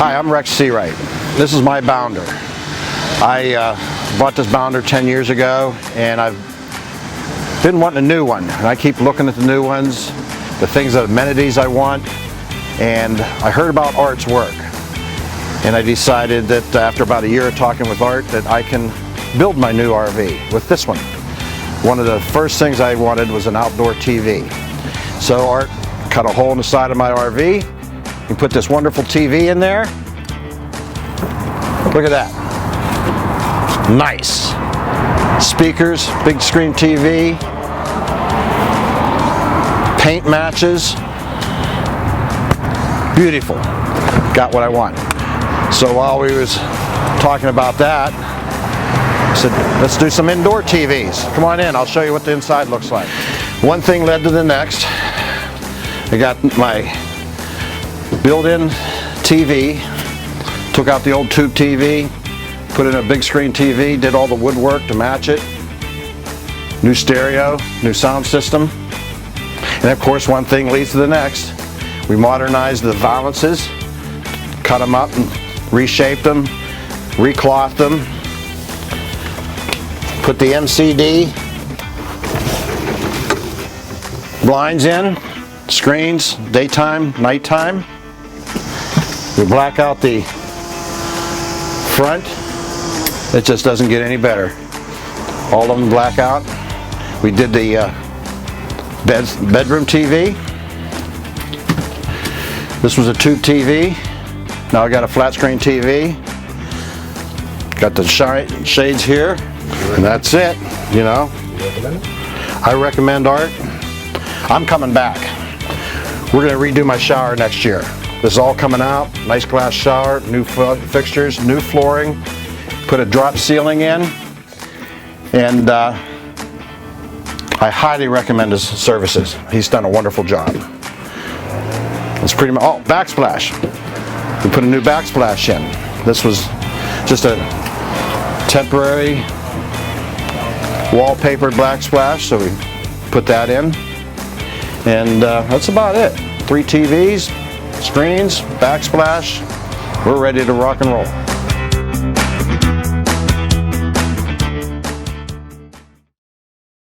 Hi, I'm Rex Seawright. This is my Bounder. I bought this Bounder 10 years ago, and I've been wanting a new one. And I keep looking at the new ones, the things, the amenities I want, and I heard about Art's work. And I decided that after about a year of talking with Art that I can build my new RV with this one. One of the first things I wanted was an outdoor TV. So Art cut a hole in the side of my RV and put this wonderful TV in there. Look at that. Nice. Speakers, big screen TV, paint matches. Beautiful. Got what I want. So while we was talking about that, I said, let's do some indoor TVs. Come on in, I'll show you what the inside looks like. One thing led to the next. I got my built-in TV, took out the old tube TV, put in a big screen TV, did all the woodwork to match it. New stereo, new sound system. And of course, one thing leads to the next. We modernized the valances, cut them up and reshaped them, reclothed them, put the MCD blinds in, screens, daytime, nighttime. We black out the front. It just doesn't get any better. All of them black out. We did the bedroom TV. This was a tube TV. Now I got a flat screen TV. Got the shades here, and that's it. You know. I recommend Art. I'm coming back. We're going to redo my shower next year. This is all coming out. Nice glass shower, new fixtures, new flooring. Put a drop ceiling in, and I highly recommend his services. He's done a wonderful job. It's pretty much, oh, backsplash. We put a new backsplash in. This was just a temporary wallpapered backsplash, so we put that in. And that's about it. 3 TVs, screens, backsplash. We're ready to rock and roll.